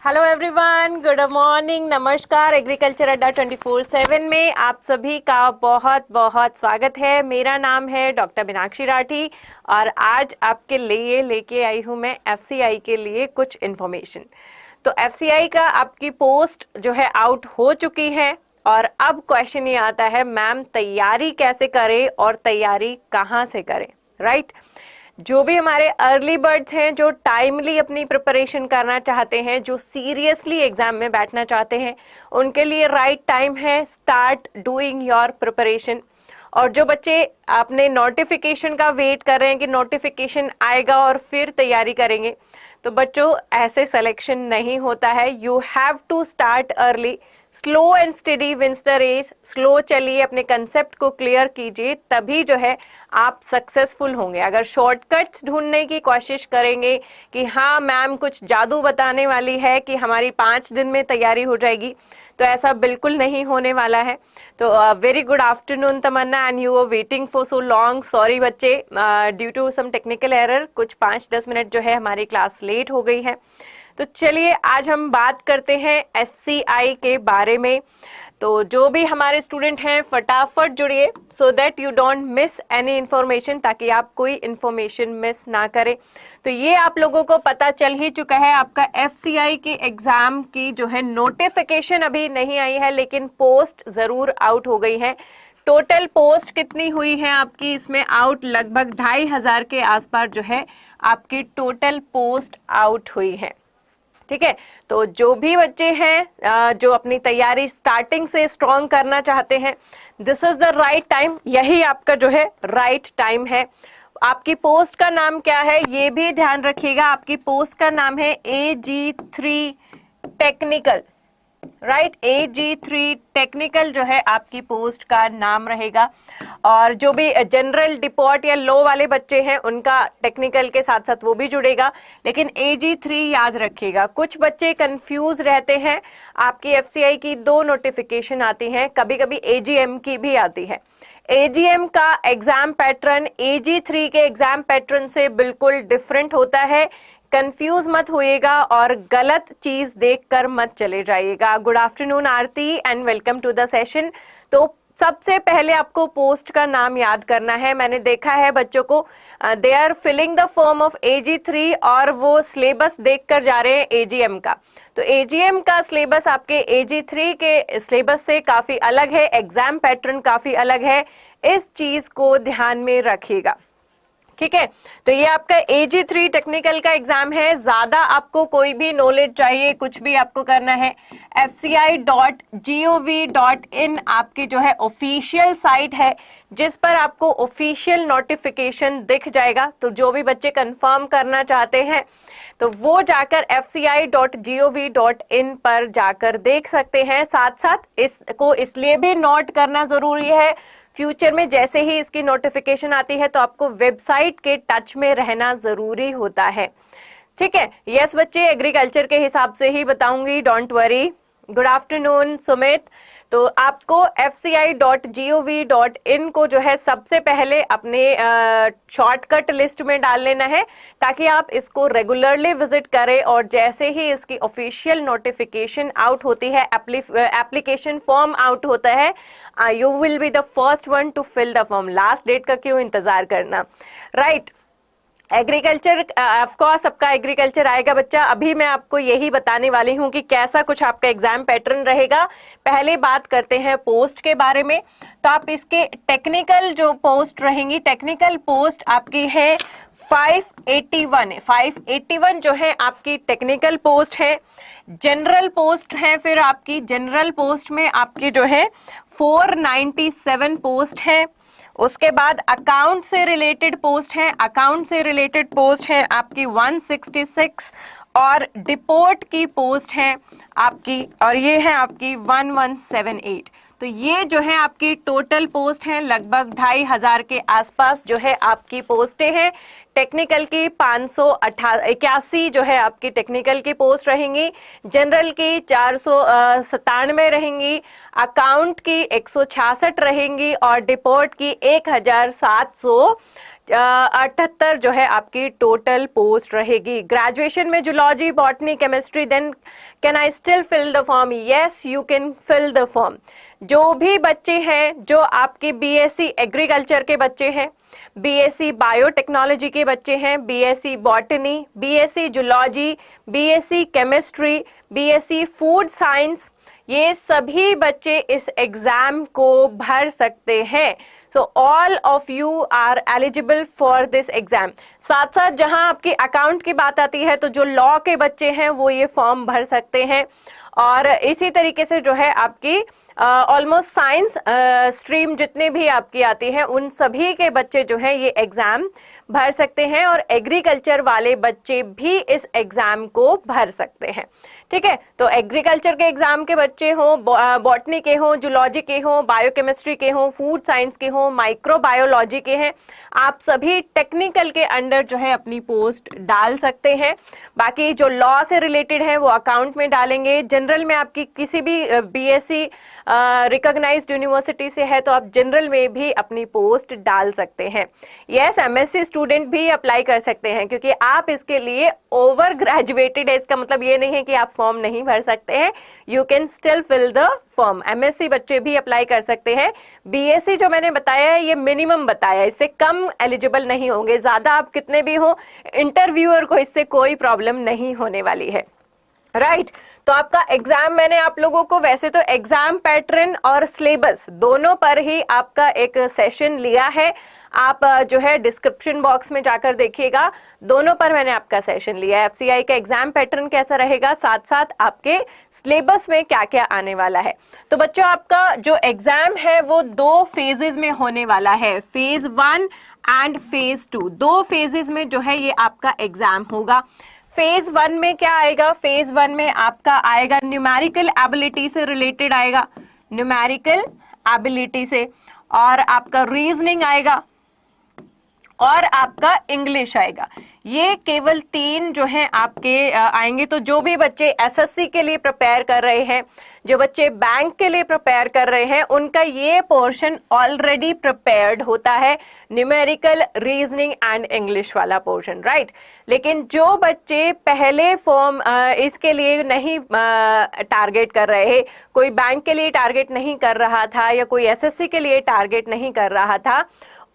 Hello everyone, good morning, नमस्कार। Agriculture Adda 24/7 में आप सभी का बहुत बहुत स्वागत है। मेरा नाम है डॉक्टर मीनाक्षी राठी और आज आपके लिए लेके आई हूँ मैं एफसीआई के लिए कुछ इन्फॉर्मेशन। तो एफसीआई का आपकी पोस्ट जो है आउट हो चुकी है और अब क्वेश्चन ये आता है, मैम तैयारी कैसे करें और तैयारी कहाँ से करें, राइट? जो भी हमारे अर्ली बर्ड्स हैं, जो टाइमली अपनी प्रिपरेशन करना चाहते हैं, जो सीरियसली एग्जाम में बैठना चाहते हैं, उनके लिए राइट टाइम है स्टार्ट डूइंग योर प्रिपरेशन। और जो बच्चे अपने नोटिफिकेशन का वेट कर रहे हैं कि नोटिफिकेशन आएगा और फिर तैयारी करेंगे, तो बच्चों ऐसे सिलेक्शन नहीं होता है। You have to start early. Slow and study wins the race. Slow चलिए, अपने कंसेप्ट को क्लियर कीजिए, तभी जो है आप सक्सेसफुल होंगे। अगर शॉर्टकट्स ढूंढने की कोशिश करेंगे कि हाँ मैम कुछ जादू बताने वाली है कि हमारी 5 दिन में तैयारी हो जाएगी, तो ऐसा बिल्कुल नहीं होने वाला है। तो very good afternoon Tamanna, and you are waiting for so long. Sorry बच्चे, due to some technical error कुछ 5-10 मिनट जो है हमारी क्लास लेट हो गई है। तो चलिए आज हम बात करते हैं एफसीआई के बारे में। तो जो भी हमारे स्टूडेंट हैं फटाफट जुड़िए so that you don't miss any information, ताकि आप कोई इन्फॉर्मेशन मिस ना करें। तो ये आप लोगों को पता चल ही चुका है, आपका एफसीआई के एग्जाम की जो है नोटिफिकेशन अभी नहीं आई है, लेकिन पोस्ट जरूर आउट हो गई है। टोटल पोस्ट कितनी हुई है आपकी इसमें आउट? लगभग 2500 के आसपास जो है आपकी टोटल पोस्ट आउट हुई है। ठीक है, तो जो भी बच्चे हैं जो अपनी तैयारी स्टार्टिंग से स्ट्रॉन्ग करना चाहते हैं, this is the right time. यही आपका जो है राइट टाइम है। आपकी पोस्ट का नाम क्या है ये भी ध्यान रखिएगा। आपकी पोस्ट का नाम है AG3 technical, right? AG3 technical जो है आपकी पोस्ट का नाम रहेगा। और जो भी जनरल डिपोर्ट या लो वाले बच्चे हैं उनका टेक्निकल के साथ साथ वो भी जुड़ेगा, लेकिन AG3 याद रखिएगा। कुछ बच्चे कंफ्यूज रहते हैं। आपकी एफसीआई की 2 नोटिफिकेशन आती हैं, कभी कभी AGM की भी आती है। AGM का एग्जाम पैटर्न AG3 के एग्जाम पैटर्न से बिल्कुल डिफरेंट होता है। कंफ्यूज मत होइएगा और गलत चीज देखकर मत चले जाइएगा। Good afternoon Aarti and welcome to the session. तो सबसे पहले आपको पोस्ट का नाम याद करना है। मैंने देखा है बच्चों को they are filling the form of AG3 और वो सिलेबस देखकर जा रहे हैं AGM का। तो AGM का सिलेबस आपके AG3 के सिलेबस से काफी अलग है, एग्जाम पैटर्न काफी अलग है। इस चीज को ध्यान में रखिएगा, ठीक है? तो ये आपका AG3 टेक्निकल का एग्जाम है। ज्यादा आपको कोई भी नॉलेज चाहिए, कुछ भी आपको करना है, fci.gov.in आपकी जो है ऑफिशियल साइट है, जिस पर आपको ऑफिशियल नोटिफिकेशन दिख जाएगा। तो जो भी बच्चे कंफर्म करना चाहते हैं तो वो जाकर fci.gov.in पर जाकर देख सकते हैं। साथ साथ इसको इसलिए भी नोट करना जरूरी है, फ्यूचर में जैसे ही इसकी नोटिफिकेशन आती है तो आपको वेबसाइट के टच में रहना जरूरी होता है, ठीक है? यस बच्चे, एग्रीकल्चर के हिसाब से ही बताऊंगी, don't worry. Good afternoon Sumit. तो आपको fci.gov.in को जो है सबसे पहले अपने शॉर्टकट लिस्ट में डाल लेना है, ताकि आप इसको रेगुलरली विजिट करें और जैसे ही इसकी ऑफिशियल नोटिफिकेशन आउट होती है, एप्लीकेशन फॉर्म आउट होता है, you will be the first one to fill the form. Last date का क्यों इंतजार करना, राइट? एग्रीकल्चर ऑफकोर्स सबका एग्रीकल्चर आएगा बच्चा। अभी मैं आपको यही बताने वाली हूँ कि कैसा कुछ आपका एग्जाम पैटर्न रहेगा। पहले बात करते हैं पोस्ट के बारे में। तो आप इसके टेक्निकल जो पोस्ट रहेंगी, टेक्निकल पोस्ट आपकी है 581 है। 581 जो है आपकी टेक्निकल पोस्ट है। जनरल पोस्ट है, फिर आपकी जनरल पोस्ट में आपकी जो है 497 पोस्ट है। उसके बाद अकाउंट से रिलेटेड पोस्ट है, अकाउंट से रिलेटेड पोस्ट है आपकी 166 और डिपोर्ट की पोस्ट है आपकी, और ये है आपकी 1178। तो ये जो है आपकी टोटल पोस्ट है, लगभग 2500 के आसपास जो है आपकी पोस्टें हैं। टेक्निकल की 581 जो है आपकी टेक्निकल की पोस्ट रहेंगी, जनरल की 497 रहेंगी, अकाउंट की 166 रहेंगी और डिपोर्ट की 1778 जो है आपकी टोटल पोस्ट रहेगी। ग्रेजुएशन में zoology, botany, chemistry, then can I still fill the form? Yes, you can fill the form. जो भी बच्चे हैं जो आपके बीएससी एग्रीकल्चर के बच्चे हैं, बीएससी बायोटेक्नोलॉजी के बच्चे हैं, BSc botany, BSc zoology, BSc chemistry, BSc food science, ये सभी बच्चे इस एग्जाम को भर सकते हैं। So all of you are eligible for this exam. साथ साथ जहां आपकी अकाउंट की बात आती है तो जो लॉ के बच्चे हैं वो ये फॉर्म भर सकते हैं, और इसी तरीके से जो है आपकी ऑलमोस्ट साइंस स्ट्रीम जितने भी आपकी आती है उन सभी के बच्चे जो हैं ये एग्जाम भर सकते हैं, और एग्रीकल्चर वाले बच्चे भी इस एग्जाम को भर सकते हैं। ठीक है, तो एग्रीकल्चर के एग्जाम के बच्चे हों, बॉटनी के हों, जूलॉजी के हों, बायोकेमिस्ट्री के हों, फूड साइंस के हों, माइक्रोबायोलॉजी के हैं, आप सभी टेक्निकल के अंडर जो है अपनी पोस्ट डाल सकते हैं। बाकी जो लॉ से रिलेटेड है वो अकाउंट में डालेंगे। जनरल में आपकी किसी भी बीएससी रिकॉग्नाइज्ड यूनिवर्सिटी से है तो आप जनरल में भी अपनी पोस्ट डाल सकते हैं। यस, एमएससी स्टूडेंट भी अप्लाई कर सकते हैं क्योंकि आप इसके लिए ओवर ग्रेजुएटेड है, इसका मतलब ये नहीं है कि आप फॉर्म नहीं भर सकते हैं, you can still fill the form. MSc बच्चे भी अप्लाई कर सकते हैं। बीएससी जो मैंने बताया है ये मिनिमम बताया, इससे कम एलिजिबल नहीं होंगे, ज्यादा आप कितने भी हो, इंटरव्यूअर को इससे कोई प्रॉब्लम नहीं होने वाली है। राइट, तो आपका एग्जाम मैंने आप लोगों को वैसे तो एग्जाम पैटर्न और सिलेबस दोनों पर ही आपका एक सेशन लिया है, आप जो है डिस्क्रिप्शन बॉक्स में जाकर देखिएगा, दोनों पर मैंने आपका सेशन लिया है। एफसीआई का एग्जाम पैटर्न कैसा रहेगा, साथ साथ आपके सिलेबस में क्या क्या आने वाला है। तो बच्चों आपका जो एग्जाम है वो 2 फेजेस में होने वाला है, फेज 1 एंड फेज 2, 2 फेजेस में जो है ये आपका एग्जाम होगा। फेज 1 में क्या आएगा, फेज 1 में आपका आएगा न्यूमेरिकल एबिलिटी से रिलेटेड आएगा, न्यूमेरिकल एबिलिटी से, और आपका रीजनिंग आएगा और आपका इंग्लिश आएगा। ये केवल 3 जो हैं आपके आएंगे। तो जो भी बच्चे एसएससी के लिए प्रिपेयर कर रहे हैं, जो बच्चे बैंक के लिए प्रिपेयर कर रहे हैं, उनका ये पोर्शन ऑलरेडी प्रिपेयर्ड होता है, न्यूमेरिकल, रीजनिंग एंड इंग्लिश वाला पोर्शन, राइट। लेकिन जो बच्चे पहले फॉर्म इसके लिए नहीं टारगेट कर रहे, कोई बैंक के लिए टारगेट नहीं कर रहा था या कोई एसएससी के लिए टारगेट नहीं कर रहा था,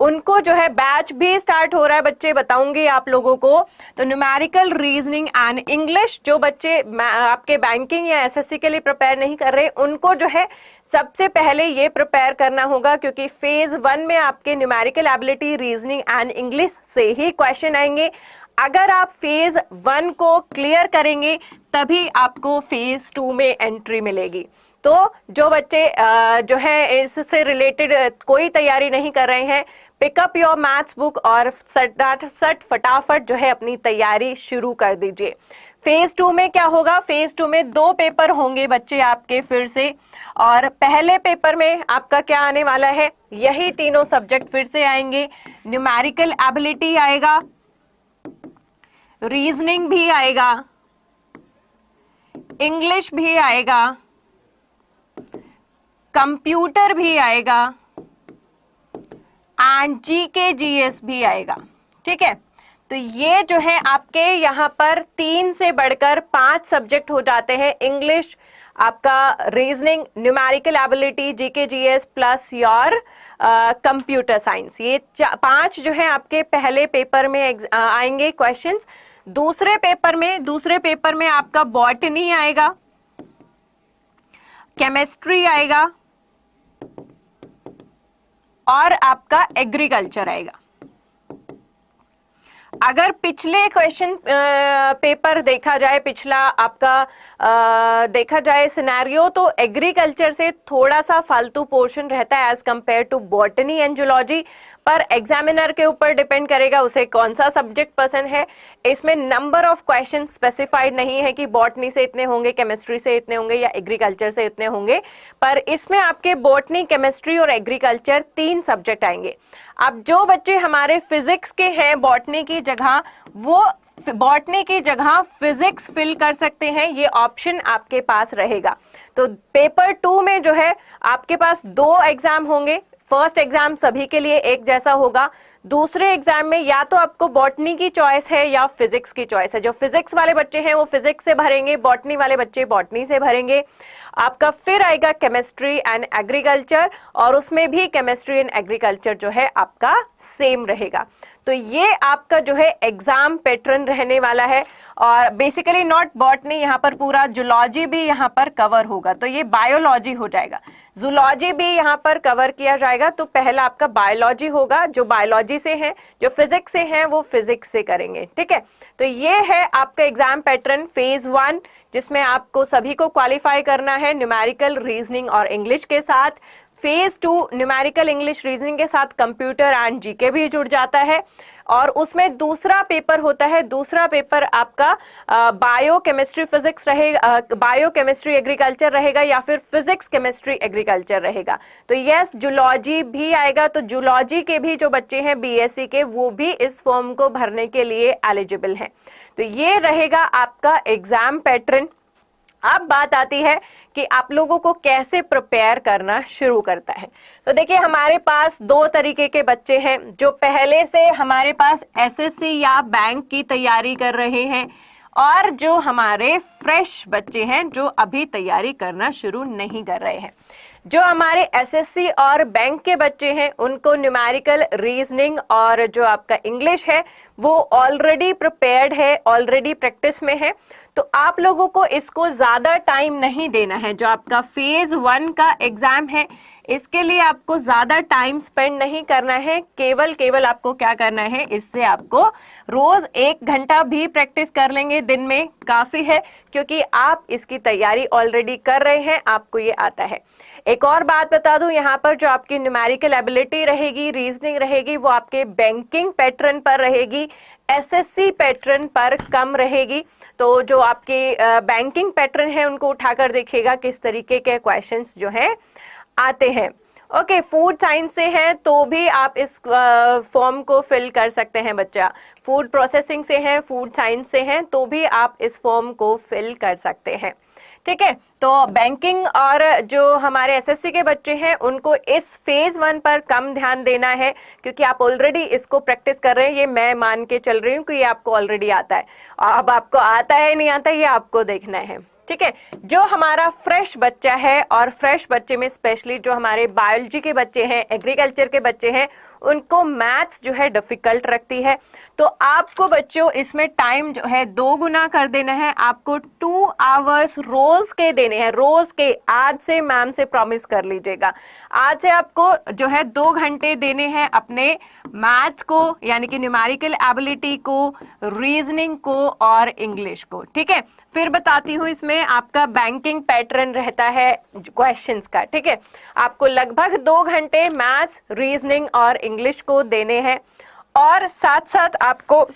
उनको जो है बैच भी स्टार्ट हो रहा है, बच्चे बताऊंगी आप लोगों को। तो न्यूमेरिकल, रीजनिंग एंड इंग्लिश, जो बच्चे आपके बैंकिंग या एसएससी के लिए प्रिपेयर नहीं कर रहे, उनको जो है सबसे पहले ये प्रिपेयर करना होगा, क्योंकि फेज 1 में आपके numerical ability, reasoning and English से ही क्वेश्चन आएंगे। अगर आप फेज 1 को क्लियर करेंगे तभी आपको फेज 2 में एंट्री मिलेगी। तो जो बच्चे जो है इससे रिलेटेड कोई तैयारी नहीं कर रहे हैं, पिकअप योर मैथ्स बुक और सट फटाफट जो है अपनी तैयारी शुरू कर दीजिए। फेज 2 में क्या होगा, फेज 2 में 2 पेपर होंगे बच्चे आपके फिर से, और पहले पेपर में आपका क्या आने वाला है, यही तीनों सब्जेक्ट फिर से आएंगे, न्यूमेरिकल एबिलिटी आएगा, रीजनिंग भी आएगा, इंग्लिश भी आएगा, कंप्यूटर भी आएगा एंड जीके जीएस भी आएगा। ठीक है, तो ये जो है आपके यहाँ पर 3 से बढ़कर 5 सब्जेक्ट हो जाते हैं, इंग्लिश, आपका reasoning, numerical ability, GK GS plus your computer science. ये 5 जो है आपके पहले पेपर में आएंगे क्वेश्चंस। दूसरे पेपर में आपका बॉटनी आएगा, केमिस्ट्री आएगा और आपका एग्रीकल्चर आएगा। अगर पिछले क्वेश्चन पेपर देखा जाए, पिछला आपका देखा जाए सिनेरियो, तो एग्रीकल्चर से थोड़ा सा फालतू पोर्शन रहता है as compare to botany and zoology, पर एग्जामिनर के ऊपर डिपेंड करेगा उसे कौन सा सब्जेक्ट पसंद है। इसमें नंबर ऑफ क्वेश्चन स्पेसिफाइड नहीं है कि बॉटनी से इतने होंगे, केमिस्ट्री से इतने होंगे या एग्रीकल्चर से इतने होंगे, पर इसमें आपके बॉटनी, केमिस्ट्री और एग्रीकल्चर 3 सब्जेक्ट आएंगे। अब जो बच्चे हमारे फिजिक्स के हैं बॉटनी की जगह, वो बॉटनी की जगह फिजिक्स फिल कर सकते हैं, ये ऑप्शन आपके पास रहेगा। तो पेपर 2 में जो है आपके पास 2 एग्जाम होंगे। फर्स्ट एग्जाम सभी के लिए एक जैसा होगा। दूसरे एग्जाम में या तो आपको बॉटनी की चॉइस है या फिजिक्स की चॉइस है। जो फिजिक्स वाले बच्चे हैं वो फिजिक्स से भरेंगे, बॉटनी वाले बच्चे बॉटनी से भरेंगे। आपका फिर आएगा केमिस्ट्री एंड एग्रीकल्चर, और उसमें भी केमिस्ट्री एंड एग्रीकल्चर जो है आपका सेम रहेगा। तो ये आपका जो है एग्जाम पैटर्न रहने वाला है। और बेसिकली नॉट बॉटनी, यहाँ पर पूरा जूलॉजी भी यहाँ पर कवर होगा, तो ये बायोलॉजी हो जाएगा। जूलॉजी भी यहाँ पर कवर किया जाएगा। तो पहला आपका बायोलॉजी होगा, जो बायोलॉजी से है, जो फिजिक्स से है वो फिजिक्स से करेंगे, ठीक है। तो ये है आपका एग्जाम पैटर्न फेज 1, जिसमें आपको सभी को क्वालिफाई करना है न्यूमेरिकल, रीजनिंग और इंग्लिश के साथ। फेज 2 न्यूमेरिकल, इंग्लिश, रीजनिंग के साथ कंप्यूटर एंड जीके भी जुड़ जाता है। और उसमें दूसरा पेपर होता है, दूसरा पेपर आपका बायो केमिस्ट्री फिजिक्स रहेगा, बायो केमिस्ट्री एग्रीकल्चर रहेगा, या फिर फिजिक्स केमिस्ट्री एग्रीकल्चर रहेगा। तो यस, जूलॉजी भी आएगा। तो जूलॉजी के भी जो बच्चे हैं बीएससी के, वो भी इस फॉर्म को भरने के लिए एलिजिबल हैं। तो ये रहेगा आपका एग्जाम पैटर्न। अब बात आती है कि आप लोगों को कैसे प्रिपेयर करना शुरू करता है। तो देखिए, हमारे पास 2 तरीके के बच्चे हैं, जो पहले से हमारे पास एसएससी या बैंक की तैयारी कर रहे हैं, और जो हमारे फ्रेश बच्चे हैं जो अभी तैयारी करना शुरू नहीं कर रहे हैं। जो हमारे एसएससी और बैंक के बच्चे हैं, उनको न्यूमेरिकल, रीजनिंग और जो आपका इंग्लिश है वो ऑलरेडी प्रिपेयर्ड है, ऑलरेडी प्रैक्टिस में है। तो आप लोगों को इसको ज्यादा टाइम नहीं देना है। जो आपका फेज 1 का एग्जाम है, इसके लिए आपको ज्यादा टाइम स्पेंड नहीं करना है। केवल आपको क्या करना है, इससे आपको रोज 1 घंटा भी प्रैक्टिस कर लेंगे दिन में काफी है, क्योंकि आप इसकी तैयारी ऑलरेडी कर रहे हैं, आपको ये आता है। एक और बात बता दूं, यहाँ पर जो आपकी न्यूमेरिकल एबिलिटी रहेगी, रीजनिंग रहेगी, वो आपके बैंकिंग पैटर्न पर रहेगी, एसएससी पैटर्न पर कम रहेगी। तो जो आपके बैंकिंग पैटर्न है उनको उठाकर देखिएगा किस तरीके के क्वेश्चंस जो है आते हैं। ओके, फूड साइंस से हैं तो भी आप इस फॉर्म को फिल कर सकते हैं बच्चा। फूड प्रोसेसिंग से हैं, फूड साइंस से हैं तो भी आप इस फॉर्म को फिल कर सकते हैं, ठीक है। तो बैंकिंग और जो हमारे एसएससी के बच्चे हैं उनको इस फेज 1 पर कम ध्यान देना है, क्योंकि आप ऑलरेडी इसको प्रैक्टिस कर रहे हैं। ये मैं मान के चल रही हूँ कि ये आपको ऑलरेडी आता है। अब आपको आता है नहीं आता, ये आपको देखना है, ठीक है। जो हमारा फ्रेश बच्चा है, और फ्रेश बच्चे में स्पेशली जो हमारे बायोलॉजी के बच्चे हैं, एग्रीकल्चर के बच्चे हैं, उनको मैथ्स जो है डिफिकल्ट रखती है। तो आपको बच्चों इसमें टाइम जो है 2 गुना कर देना है। आपको 2 आवर्स रोज के देने हैं, रोज के। आज से मैम से प्रॉमिस कर लीजिएगा, आज से आपको जो है 2 घंटे देने हैं अपने मैथ्स को, यानी कि न्यूमेरिकल एबिलिटी को, रीजनिंग को और इंग्लिश को, ठीक है। फिर बताती हूँ, इसमें आपका बैंकिंग पैटर्न रहता है क्वेश्चंस का, ठीक है। आपको लगभग 2 घंटे मैथ्स, रीजनिंग और इंग्लिश को देने हैं, और साथ साथ आपको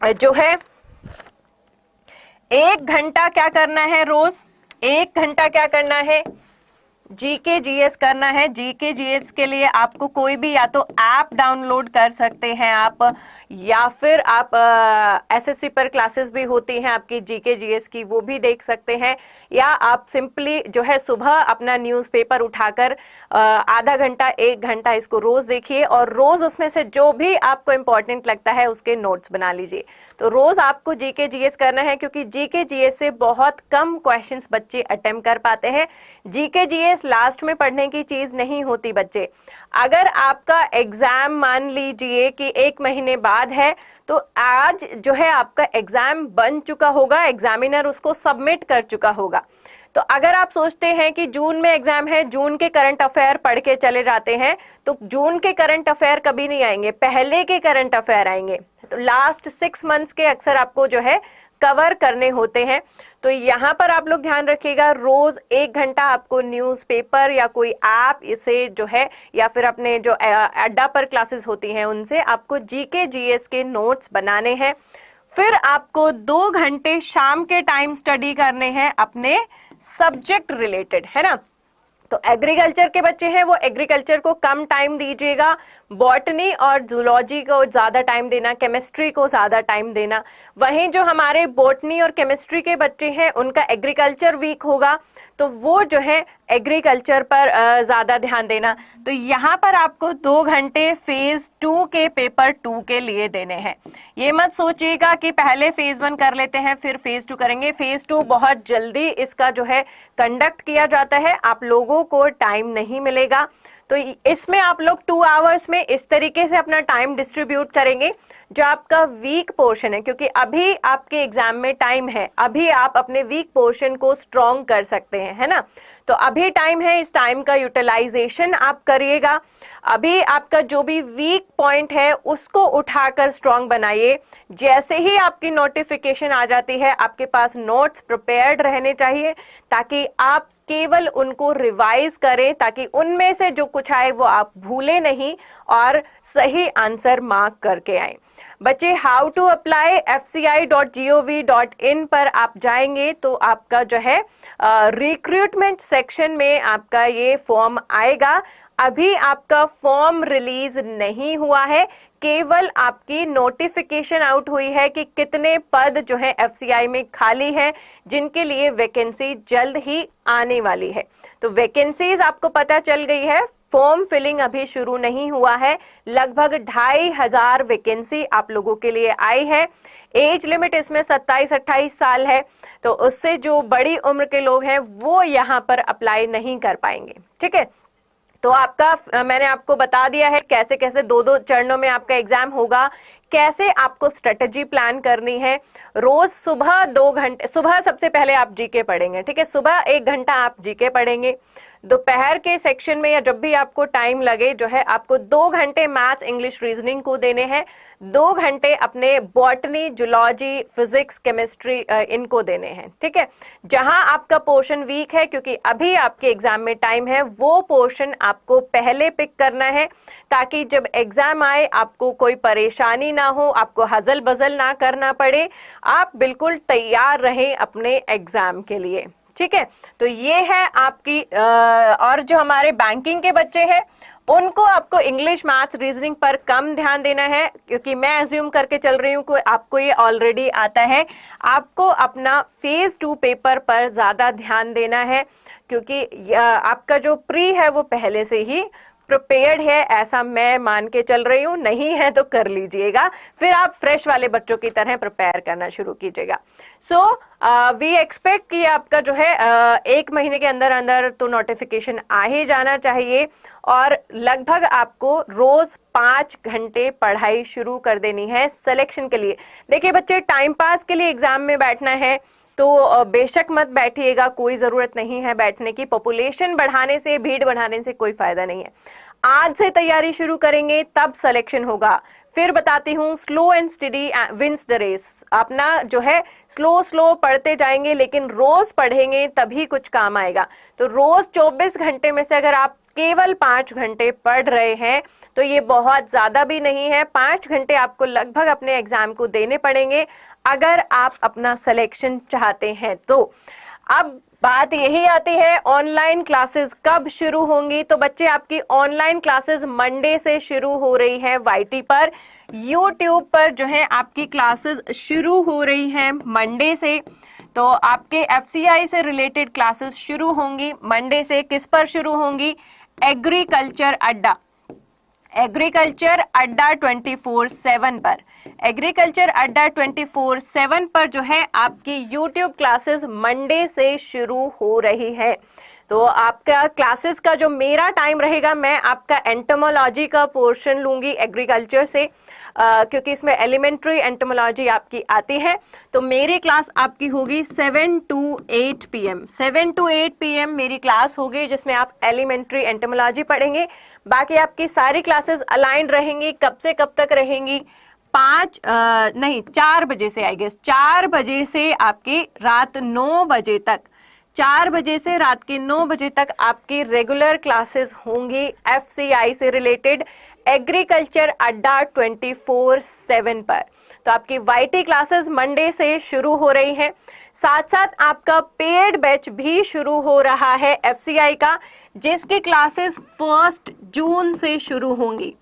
जो है 1 घंटा क्या करना है, रोज 1 घंटा क्या करना है, जीके जीएस करना है। जीके जीएस के लिए आपको कोई भी या तो ऐप डाउनलोड कर सकते हैं आप, या फिर आप एसएससी पर क्लासेस भी होती हैं आपकी जीके जीएस की, वो भी देख सकते हैं। या आप सिंपली जो है सुबह अपना न्यूज़पेपर उठाकर आधा घंटा 1 घंटा इसको रोज देखिए, और रोज उसमें से जो भी आपको इम्पोर्टेंट लगता है उसके नोट्स बना लीजिए। तो रोज आपको जीके जीएस करना है, क्योंकि जीके जीएस से बहुत कम क्वेश्चंस बच्चे अटेम्प्ट कर पाते हैं। जीके जीएस लास्ट में पढ़ने की चीज नहीं होती बच्चे। अगर आपका एग्जाम मान लीजिए कि 1 महीने बाद है, तो आज जो है आपका एग्जाम बन चुका होगा, एग्जामिनर उसको सबमिट कर चुका होगा। तो अगर आप सोचते हैं कि जून में एग्जाम है, जून के करंट अफेयर पढ़ के चले जाते हैं, तो जून के करंट अफेयर कभी नहीं आएंगे, पहले के करंट अफेयर आएंगे। लास्ट 6 मंथ्स के अक्सर आपको जो है कवर करने होते हैं। तो यहाँ पर आप लोग ध्यान रखिएगा, रोज 1 घंटा आपको न्यूज़पेपर या कोई ऐप इसे जो है, या फिर अपने जो अड्डा पर क्लासेस होती हैं उनसे आपको जीके जीएस के नोट्स बनाने हैं। फिर आपको 2 घंटे शाम के टाइम स्टडी करने हैं अपने सब्जेक्ट रिलेटेड, है ना। तो एग्रीकल्चर के बच्चे हैं वो एग्रीकल्चर को कम टाइम दीजिएगा, बॉटनी और जूलॉजी को ज्यादा टाइम देना, केमिस्ट्री को ज्यादा टाइम देना। वहीं जो हमारे बॉटनी और केमिस्ट्री के बच्चे हैं उनका एग्रीकल्चर वीक होगा, तो वो जो है एग्रीकल्चर पर ज्यादा ध्यान देना। तो यहाँ पर आपको 2 घंटे फेज 2 के पेपर 2 के लिए देने हैं। ये मत सोचिएगा कि पहले फेज 1 कर लेते हैं फिर फेज 2 करेंगे। फेज 2 बहुत जल्दी इसका जो है कंडक्ट किया जाता है, आप लोगों को टाइम नहीं मिलेगा। तो इसमें आप लोग 2 आवर्स में इस तरीके से अपना टाइम डिस्ट्रीब्यूट करेंगे जो आपका वीक पोर्शन है, क्योंकि अभी आपके एग्जाम में टाइम है, अभी आप अपने वीक पोर्शन को स्ट्रॉन्ग कर सकते हैं, है ना। तो अभी टाइम है, इस टाइम का यूटिलाइजेशन आप करिएगा। अभी आपका जो भी वीक पॉइंट है उसको उठाकर स्ट्रॉन्ग बनाइए। जैसे ही आपकी नोटिफिकेशन आ जाती है आपके पास नोट्स प्रिपेयर्ड रहने चाहिए, ताकि आप केवल उनको रिवाइज करें, ताकि उनमें से जो कुछ आए वो आप भूले नहीं और सही आंसर मार्क करके आए। बच्चे हाउ टू अप्लाई fci.gov.in पर आप जाएंगे तो आपका जो है रिक्रूटमेंट सेक्शन में आपका ये फॉर्म आएगा। अभी आपका फॉर्म रिलीज नहीं हुआ है, केवल आपकी नोटिफिकेशन आउट हुई है कि कितने पद जो है एफसीआई में खाली हैं, जिनके लिए वैकेंसी जल्द ही आने वाली है। तो वैकेंसीज आपको पता चल गई है, फॉर्म फिलिंग अभी शुरू नहीं हुआ है। लगभग 2500 वैकेंसी आप लोगों के लिए आई है। एज लिमिट इसमें 27-28 साल है, तो उससे जो बड़ी उम्र के लोग हैं वो यहाँ पर अप्लाई नहीं कर पाएंगे, ठीक है। तो आपका मैंने आपको बता दिया है कैसे कैसे 2-2 चरणों में आपका एग्जाम होगा, कैसे आपको स्ट्रेटजी प्लान करनी है। रोज सुबह 2 घंटे, सुबह सबसे पहले आप जीके पढ़ेंगे, ठीक है, सुबह 1 घंटा आप जीके पढ़ेंगे। दोपहर के सेक्शन में या जब भी आपको टाइम लगे जो है आपको 2 घंटे मैथ्स इंग्लिश रीजनिंग को देने हैं, 2 घंटे अपने बॉटनी जूलॉजी फिजिक्स केमिस्ट्री इनको देने हैं, ठीक है। जहां आपका पोर्शन वीक है, क्योंकि अभी आपके एग्जाम में टाइम है, वो पोर्शन आपको पहले पिक करना है, ताकि जब एग्जाम आए आपको कोई परेशानी ना हो, आपको हजल बजल ना करना पड़े, आप बिल्कुल तैयार रहें अपने एग्जाम के लिए, ठीक है। तो ये है आपकी और जो हमारे बैंकिंग के बच्चे हैं उनको आपको इंग्लिश मैथ्स रीजनिंग पर कम ध्यान देना है, क्योंकि मैं एज्यूम करके चल रही हूँ कि आपको ये ऑलरेडी आता है। आपको अपना फेज 2 पेपर पर ज्यादा ध्यान देना है, क्योंकि आपका जो प्री है वो पहले से ही प्रिपेयर्ड है, ऐसा मैं मान के चल रही हूँ। नहीं है तो कर लीजिएगा, फिर आप फ्रेश वाले बच्चों की तरह प्रिपेयर करना शुरू कीजिएगा। सो वी एक्सपेक्ट कि आपका जो है 1 महीने के अंदर अंदर तो नोटिफिकेशन आ ही जाना चाहिए, और लगभग आपको रोज 5 घंटे पढ़ाई शुरू कर देनी है सिलेक्शन के लिए। देखिए बच्चे, टाइम पास के लिए एग्जाम में बैठना है तो बेशक मत बैठिएगा, कोई जरूरत नहीं है बैठने की। पॉपुलेशन बढ़ाने से, भीड़ बढ़ाने से कोई फायदा नहीं है। आज से तैयारी शुरू करेंगे तब सिलेक्शन होगा। फिर बताती हूँ, slow and study wins the race. अपना जो है स्लो पढ़ते जाएंगे, लेकिन रोज पढ़ेंगे तभी कुछ काम आएगा। तो रोज 24 घंटे में से अगर आप केवल 5 घंटे पढ़ रहे हैं तो ये बहुत ज्यादा भी नहीं है। 5 घंटे आपको लगभग अपने एग्जाम को देने पड़ेंगे अगर आप अपना सिलेक्शन चाहते हैं। तो अब बात यही आती है, ऑनलाइन क्लासेस कब शुरू होंगी। तो बच्चे, आपकी ऑनलाइन क्लासेस मंडे से शुरू हो रही है। वाईटी पर, यूट्यूब पर जो है आपकी क्लासेस शुरू हो रही हैं मंडे से। तो आपके एफसीआई से रिलेटेड क्लासेस शुरू होंगी मंडे से। किस पर शुरू होंगी? एग्रीकल्चर अड्डा, एग्रीकल्चर अड्डा 24/7 पर। एग्रीकल्चर अड्डा 24/7 पर जो है आपकी यूट्यूब क्लासेस मंडे से शुरू हो रही है। तो आपका क्लासेस का जो मेरा टाइम रहेगा, मैं आपका एंटोमोलॉजी का पोर्शन लूंगी एग्रीकल्चर से, क्योंकि इसमें एलिमेंट्री एंटोमोलॉजी आपकी आती है। तो मेरी क्लास आपकी होगी 7 to 8 PM। 7 to 8 PM मेरी क्लास होगी, जिसमें आप एलिमेंट्री एंटोमोलॉजी पढ़ेंगे। बाकी आपकी सारी क्लासेस अलाइंड रहेंगी। कब से कब तक रहेंगी? नहीं 4 बजे से, आई गेस 4 बजे से आपकी रात 9 बजे तक, 4 बजे से रात के 9 बजे तक आपकी रेगुलर क्लासेस होंगी एफसीआई से रिलेटेड एग्रीकल्चर अड्डा 24/7 पर। तो आपकी वाईटी क्लासेस मंडे से शुरू हो रही हैं, साथ साथ आपका पेड बैच भी शुरू हो रहा है एफसीआई का, जिसकी क्लासेस 1 जून से शुरू होंगी।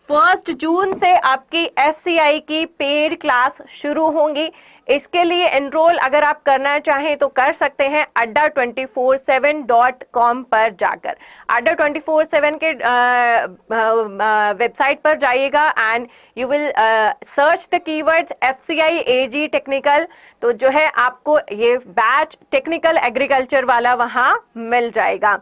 1 जून से आपकी एफसीआई की पेड क्लास शुरू होंगी। इसके लिए एनरोल अगर आप करना चाहें तो कर सकते हैं adda247.com पर जाकर। adda247 के वेबसाइट पर जाइएगा and you will search the keywords FCI AG technical, तो जो है आपको ये बैच टेक्निकल एग्रीकल्चर वाला वहां मिल जाएगा।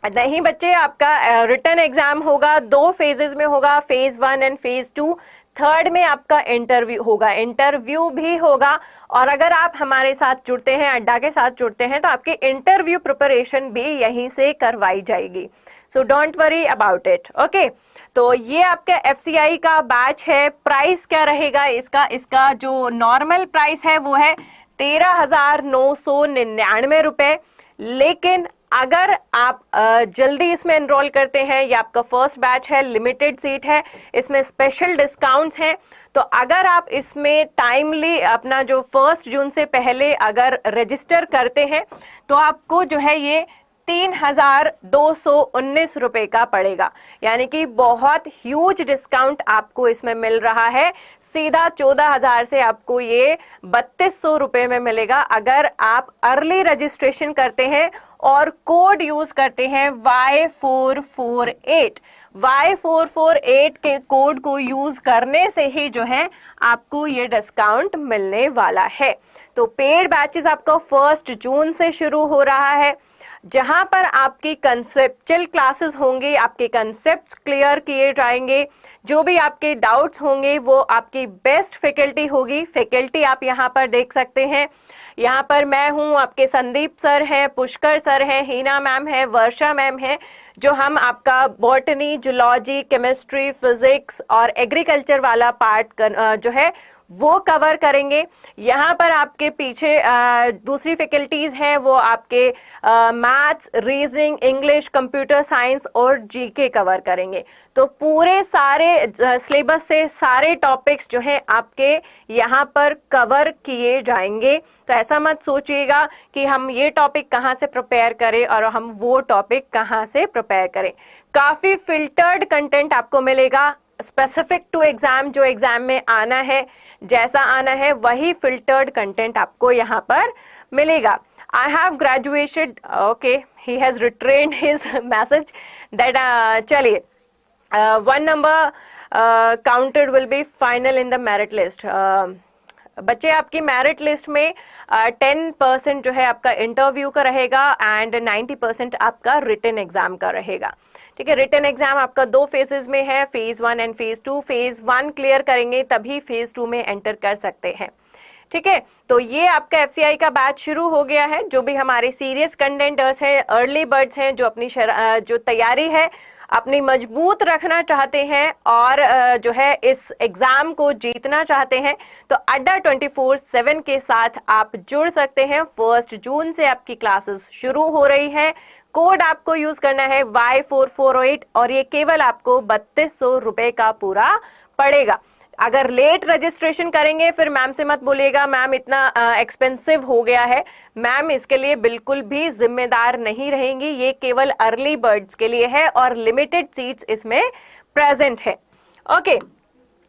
नहीं बच्चे, आपका रिटन एग्जाम होगा, 2 फेजेस में होगा, फेज 1 एंड फेज 2। थर्ड में आपका इंटरव्यू होगा, इंटरव्यू भी होगा। और अगर आप हमारे साथ जुड़ते हैं, अड्डा के साथ जुड़ते हैं, तो आपकी इंटरव्यू प्रिपरेशन भी यहीं से करवाई जाएगी। So don't worry about it. Okay, तो ये आपका एफसीआई का बैच है। प्राइस क्या रहेगा इसका जो नॉर्मल प्राइस है वो है 13,999 रुपए। लेकिन अगर आप जल्दी इसमें एनरोल करते हैं, ये आपका फर्स्ट बैच है, लिमिटेड सीट है, इसमें स्पेशल डिस्काउंट्स हैं, तो अगर आप इसमें टाइमली अपना जो 1 जून से पहले अगर रजिस्टर करते हैं तो आपको जो है ये 3,219 रुपए का पड़ेगा। यानी कि बहुत ह्यूज डिस्काउंट आपको इसमें मिल रहा है। सीधा 14,000 से आपको ये 3,200 रुपए में मिलेगा अगर आप अर्ली रजिस्ट्रेशन करते हैं और कोड यूज करते हैं Y448। Y448 के कोड को यूज करने से ही जो है आपको ये डिस्काउंट मिलने वाला है। तो पेड बैचेस आपका 1 जून से शुरू हो रहा है, जहां पर आपकी कंसेप्चुअल क्लासेस होंगी, आपके कंसेप्ट्स क्लियर किए जाएंगे, जो भी आपके डाउट्स होंगे वो आपकी बेस्ट फैकल्टी होगी। फैकल्टी आप यहां पर देख सकते हैं, यहाँ पर मैं हूँ, आपके संदीप सर हैं, पुष्कर सर हैं, हीना मैम है, वर्षा मैम है, जो हम आपका बॉटनी, जूलॉजी, केमिस्ट्री, फिजिक्स और एग्रीकल्चर वाला पार्ट जो है वो कवर करेंगे। यहाँ पर आपके पीछे दूसरी फैकल्टीज हैं, वो आपके maths, reasoning, English, computer science और जीके कवर करेंगे। तो पूरे सारे सिलेबस से सारे टॉपिक्स जो हैं आपके यहाँ पर कवर किए जाएंगे। तो ऐसा मत सोचिएगा कि हम ये टॉपिक कहाँ से प्रिपेयर करें और हम वो टॉपिक कहाँ से प्रिपेयर करें। काफ़ी फिल्टर्ड कंटेंट आपको मिलेगा, स्पेसिफिक टू एग्जाम, जो एग्जाम में आना है, जैसा आना है वही फिल्टर्ड कंटेंट आपको यहाँ पर मिलेगा। I have graduated, okay, he has returned his message that चलिए 1 number counted will be final in the merit list। बच्चे आपकी मेरिट लिस्ट में 10% जो है आपका इंटरव्यू का रहेगा एंड 90% आपका रिटन एग्जाम का रहेगा। ठीक है, रिटन एग्जाम आपका 2 फेजेस में है, phase 1 and phase 2। Phase 1 clear करेंगे तभी फेज 2 में एंटर कर सकते हैं। ठीक है, तो ये आपका एफसीआई का बैच शुरू हो गया है। जो भी हमारे सीरियस कंटेंटर्स हैं, अर्ली बर्ड्स हैं, जो अपनी जो तैयारी है अपनी मजबूत रखना चाहते हैं और जो है इस एग्जाम को जीतना चाहते हैं, तो अड्डा 24/7 के साथ आप जुड़ सकते हैं। 1 जून से आपकी क्लासेस शुरू हो रही हैं। कोड आपको यूज करना है Y448 और ये केवल आपको 3,200 रुपए का पूरा पड़ेगा। अगर लेट रजिस्ट्रेशन करेंगे फिर मैम से मत बोलिएगा मैम इतना एक्सपेंसिव हो गया है। मैम इसके लिए बिल्कुल भी जिम्मेदार नहीं रहेंगी, ये केवल अर्ली बर्ड्स के लिए है और लिमिटेड सीट्स इसमें प्रेजेंट है। ओके,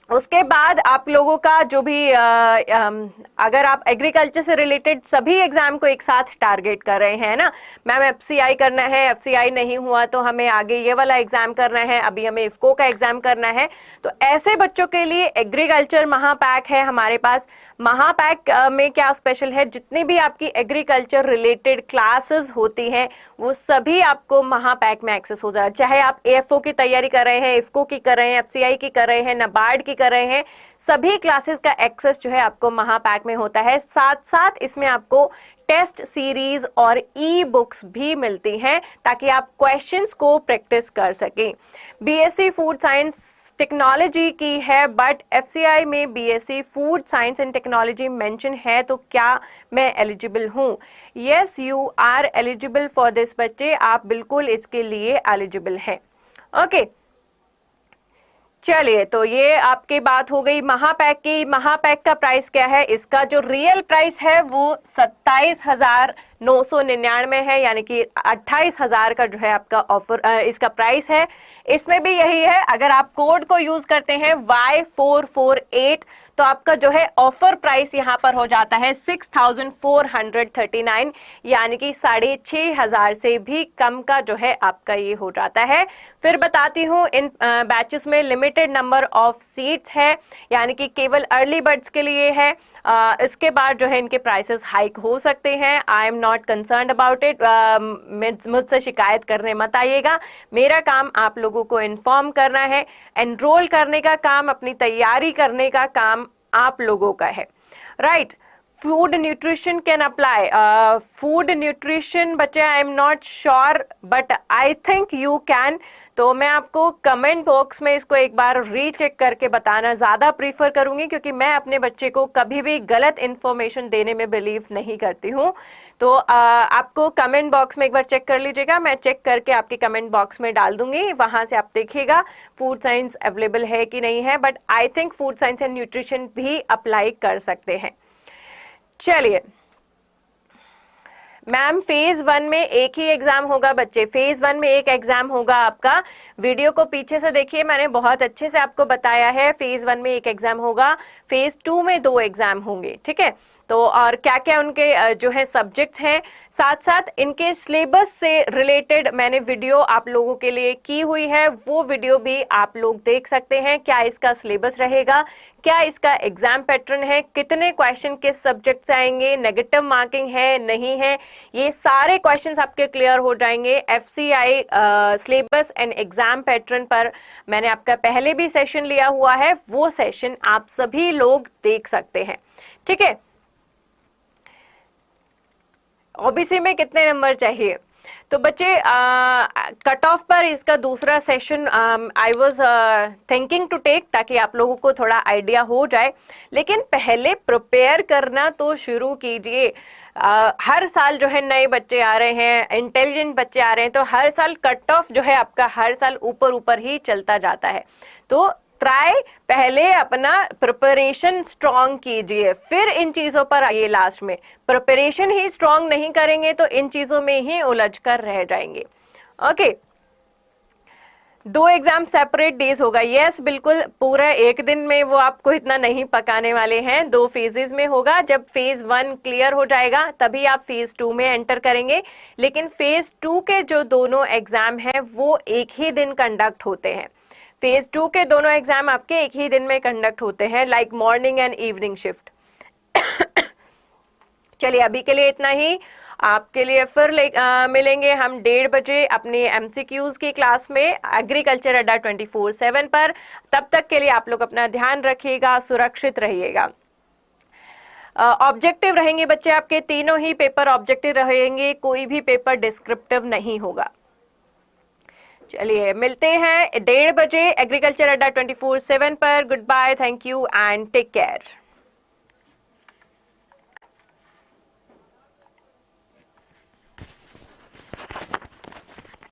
उसके बाद आप लोगों का जो भी अगर आप एग्रीकल्चर से रिलेटेड सभी एग्जाम को एक साथ टारगेट कर रहे हैं ना, मैम एफसीआई करना है, एफसीआई नहीं हुआ तो हमें आगे ये वाला एग्जाम करना है, अभी हमें इफको का एग्जाम करना है, तो ऐसे बच्चों के लिए एग्रीकल्चर महापैक है हमारे पास। महापैक में क्या स्पेशल है, जितनी भी आपकी एग्रीकल्चर रिलेटेड क्लासेस होती हैं वो सभी आपको महापैक में एक्सेस हो जाए। चाहे आप एएफओ की तैयारी कर रहे हैं, इफको की कर रहे हैं, एफसीआई की कर रहे हैं, नाबार्ड की कर रहे हैं, सभी क्लासेस का एक्सेस जो है आपको महापैक में होता है। साथ साथ इसमें आपको टेस्ट सीरीज और ई बुक्स भी मिलती हैं ताकि आप क्वेश्चंस को प्रैक्टिस कर सकें। बीएससी फूड साइंस टेक्नोलॉजी की है, बट एफसीआई में BSc food science and technology mention है, तो क्या मैं एलिजिबल हूँ? Yes, you are eligible for this बच्चे, आप बिल्कुल इसके लिए एलिजिबल हैं। ओके, चलिए, तो ये आपकी बात हो गई महापैक की। महापैक का प्राइस क्या है? इसका जो रियल प्राइस है वो 27,999 है, यानी कि 28,000 का जो है आपका ऑफर, इसका प्राइस है। इसमें भी यही है, अगर आप कोड को यूज करते हैं Y448 तो आपका जो है ऑफर प्राइस यहाँ पर हो जाता है 6,439, यानी कि 6,500 से भी कम का जो है आपका ये हो जाता है। फिर बताती हूँ, इन बैचेस में लिमिटेड नंबर ऑफ सीट्स है, यानी कि केवल अर्ली बर्ड्स के लिए है। इसके बाद जो है इनके प्राइसेस हाइक हो सकते हैं। आई am not concerned about it, मुझसे शिकायत करने मत आइएगा। मेरा काम आप लोगों को इन्फॉर्म करना है, एनरोल करने का काम, अपनी तैयारी करने का काम आप लोगों का है, right. Food nutrition can apply, food nutrition बच्चे I am not sure but I think you can. तो मैं आपको कमेंट बॉक्स में इसको एक बार रीचेक करके बताना ज़्यादा प्रीफर करूंगी, क्योंकि मैं अपने बच्चे को कभी भी गलत इन्फॉर्मेशन देने में बिलीव नहीं करती हूँ। तो आपको कमेंट बॉक्स में एक बार चेक कर लीजिएगा, मैं चेक करके आपके कमेंट बॉक्स में डाल दूंगी, वहां से आप देखिएगा फूड साइंस अवेलेबल है कि नहीं है। But I think food science and nutrition भी अप्लाई कर सकते हैं। चलिए मैम, फेज 1 में एक ही एग्जाम होगा बच्चे, फेज 1 में एक एग्जाम होगा आपका। वीडियो को पीछे से देखिए, मैंने बहुत अच्छे से आपको बताया है। फेज 1 में एक एग्जाम होगा, फेज 2 में 2 एग्जाम होंगे, ठीक है। तो और क्या क्या उनके जो है सब्जेक्ट्स हैं, साथ साथ इनके सिलेबस से रिलेटेड मैंने वीडियो आप लोगों के लिए की हुई है, वो वीडियो भी आप लोग देख सकते हैं। क्या इसका सिलेबस रहेगा, क्या इसका एग्जाम पैटर्न है, कितने क्वेश्चन किस सब्जेक्ट से आएंगे, नेगेटिव मार्किंग है नहीं है, ये सारे क्वेश्चंस आपके क्लियर हो जाएंगे। FCI syllabus and exam pattern पर मैंने आपका पहले भी सेशन लिया हुआ है, वो सेशन आप सभी लोग देख सकते हैं, ठीक है। ओबीसी में कितने नंबर चाहिए? तो बच्चे कट ऑफ पर इसका दूसरा session I was thinking to take, ताकि आप लोगों को थोड़ा आइडिया हो जाए। लेकिन पहले प्रिपेयर करना तो शुरू कीजिए। हर साल जो है नए बच्चे आ रहे हैं, इंटेलिजेंट बच्चे आ रहे हैं, तो हर साल कट ऑफ जो है आपका हर साल ऊपर ऊपर ही चलता जाता है। तो ट्राई पहले अपना प्रिपरेशन स्ट्रांग कीजिए, फिर इन चीजों पर आइए। लास्ट में प्रिपरेशन ही स्ट्रांग नहीं करेंगे तो इन चीजों में ही उलझ कर रह जाएंगे। ओके, 2 एग्जाम सेपरेट डेज होगा? यस, बिल्कुल, पूरा एक दिन में वो आपको इतना नहीं पकाने वाले हैं। 2 फेजेस में होगा। जब फेज 1 क्लियर हो जाएगा तभी आप फेज 2 में एंटर करेंगे। लेकिन फेज 2 के जो दोनों एग्जाम हैं वो एक ही दिन कंडक्ट होते हैं। फेज 2 के दोनों एग्जाम आपके एक ही दिन में कंडक्ट होते हैं, like morning and evening shift. चलिए, अभी के लिए इतना ही। आपके लिए फिर मिलेंगे हम 1:30 बजे अपने एमसीक्यूज की क्लास में एग्रीकल्चर अड्डा 24/7 पर। तब तक के लिए आप लोग अपना ध्यान रखिएगा, सुरक्षित रहिएगा। ऑब्जेक्टिव रहेंगे बच्चे आपके, तीनों ही पेपर ऑब्जेक्टिव रहेंगे, कोई भी पेपर डिस्क्रिप्टिव नहीं होगा। चलिए, मिलते हैं 1:30 बजे एग्रीकल्चर अड्डा 24/7 पर। Good bye, thank you and take care.